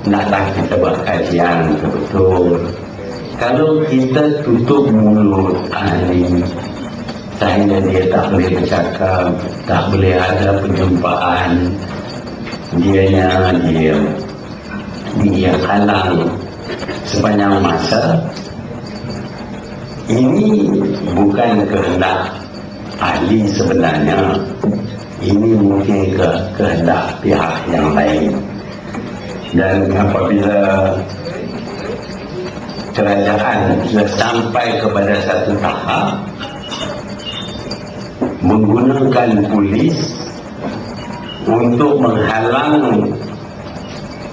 naklah kita buat kajian betul. Kalau kita tutup mulut ahli, sehingga dia tak boleh bercakap, tak boleh ada perjumpaan, dia halang sepanjang masa, ini bukan kehendak ahli sebenarnya, ini mungkin kehendak pihak yang lain. Dan apabila kerajaan sudah sampai kepada satu tahap menggunakan polis untuk menghalang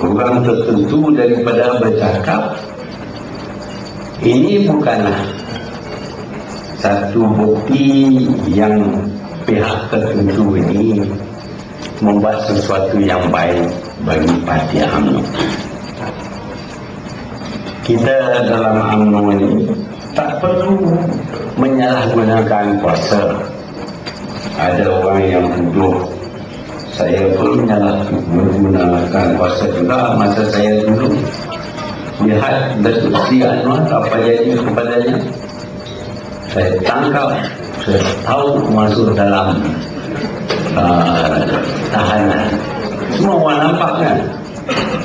orang tertentu daripada bercakap, ini bukanlah satu bukti yang pihak tertentu ini membuat sesuatu yang baik bagi parti UMNO. Kita dalam UMNO ini tak perlu menyalahgunakan kuasa. Ada orang yang tuduh saya pun menggunakan kuasa juga masa saya dulu. Lihat Datuk Seri Anwar apa jadi kepadanya. Saya tangkap, saya tahu masuk dalam tahanan. Semua orang nampak kan?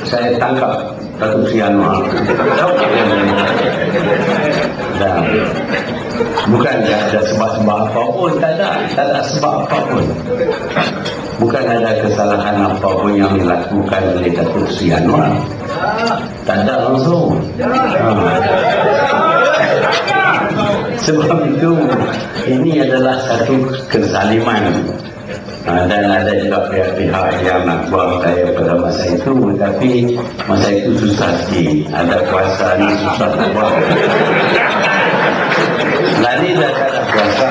Saya tangkap Datuk Seri Anwar. Dan bukan ada sebab-sebab apa pun, tak ada sebab apa pun. Bukan ada kesalahan apa pun yang dilakukan oleh Datuk Seri Anwar. Tak ada langsung. Sebab itu ini adalah satu kezaliman. Dan ada juga pihak-pihak yang nak buang saya pada masa itu, tapi masa itu susah sikit, ada kuasa ni susah nak buang. Lari dah tak ada kuasa,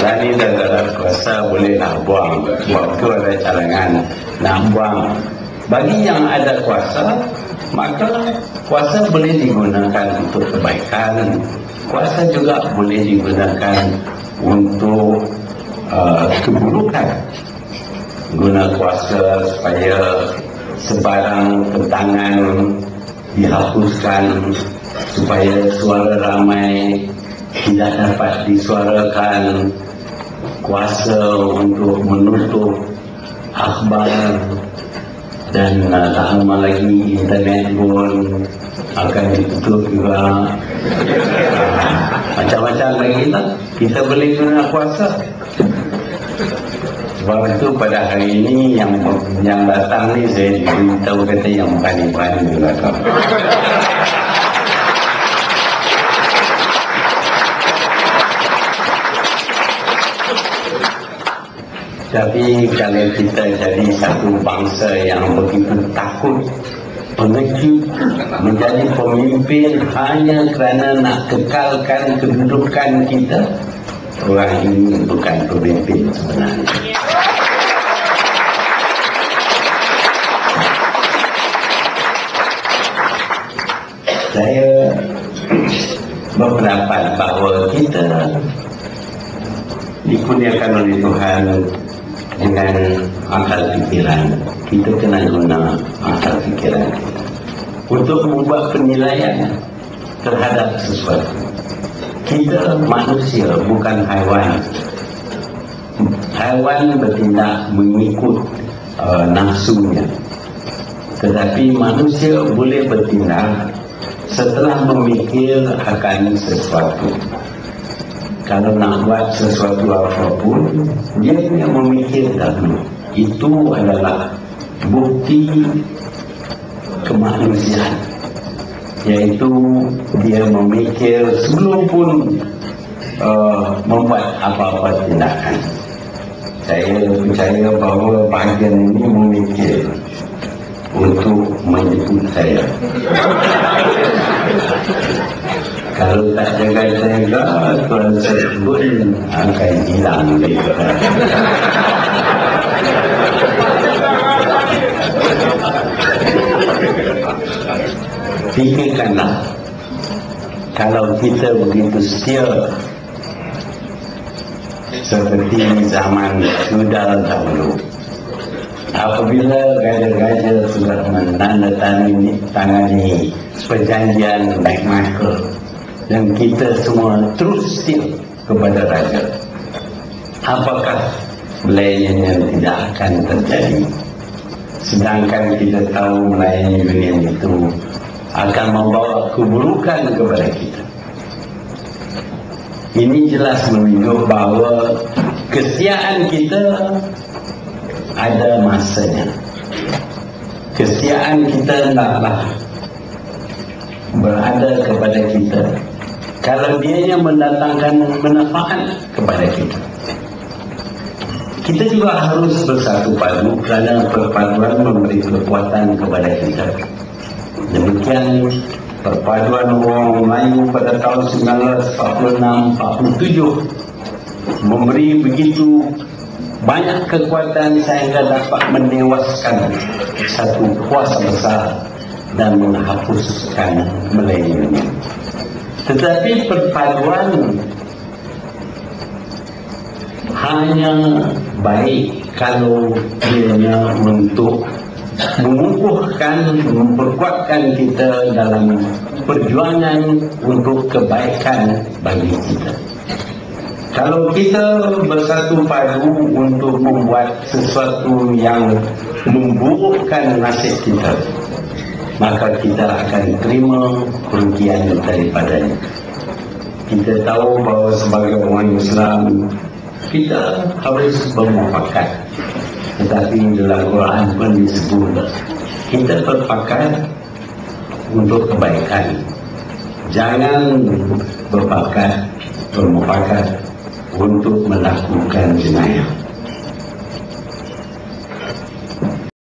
lari dah tak ada kuasa, boleh nak buang. Waktu ada cadangan nak buang. Bagi yang ada kuasa, maka kuasa boleh digunakan untuk kebaikan. Kuasa juga boleh digunakan untuk keburukan. Guna kuasa supaya sebarang tentangan dihapuskan, supaya suara ramai tidak dapat disuarakan. Kuasa untuk menutup akhbar, dan tak lama lagi internet pun akan ditutup juga. Macam-macam lagi lah kita boleh guna kuasa. Sebab itu pada hari ini yang datang ni saya beritahu kata yang berani-berani juga tak. Tapi kalau kita jadi satu bangsa yang begitu takut, pengecut, menjadi pemimpin hanya kerana nak kekalkan kedudukan kita, orang ini bukan pemimpin sebenarnya. Saya berpendapat bahawa kita dikurniakan oleh Tuhan dengan akal fikiran. Kita kena guna akal fikiran kita untuk membuat penilaian terhadap sesuatu. Kita manusia, bukan haiwan. Haiwan bertindak mengikut nafsunya, tetapi manusia boleh bertindak setelah memikir akan sesuatu. Kalau nak buat sesuatu apapun, dia punya memikir dahulu. Itu adalah bukti kemanusiaan, iaitu dia memikir sebelum pun membuat apa-apa tindakan. Saya percaya bahawa bahagian ini memikir untuk menjemput saya. Kalau tak jaga-jaga, Tuhan sebut akan hilang mereka. Fikirkanlah, kalau kita begitu setia seperti zaman sudah dahulu, apabila raja-raja sudah menandatangani perjanjian McMichael dan kita semua terus setia kepada raja, apakah belayannya tidak akan terjadi? Sedangkan kita tahu melayani dunia itu akan membawa keburukan kepada kita. Ini jelas menunjuk bahawa kesetiaan kita ada masanya. Kesetiaan kita hendaklah berada kepada kita kalau dianya mendatangkan manfaat kepada kita. Kita juga harus bersatu padu kerana perpaduan memberi kekuatan kepada kita. Demikian perpaduan orang Melayu pada tahun 1946-47 memberi begitu banyak kekuatan sehingga dapat menewaskan satu kuasa besar dan menghapuskan Melayu. Tetapi perpaduan hanya baik kalau ianya untuk mengukuhkan, memperkuatkan kita dalam perjuangan untuk kebaikan bagi kita. Kalau kita bersatu padu untuk membuat sesuatu yang memburukkan nasib kita, maka kita akan terima kerugian daripadanya. Kita tahu bahawa sebagai orang Islam kita harus bermufakat, tetapi dalam Quran pun disebut kita berpakat untuk kebaikan. Jangan bermufakat untuk melakukan jenayah.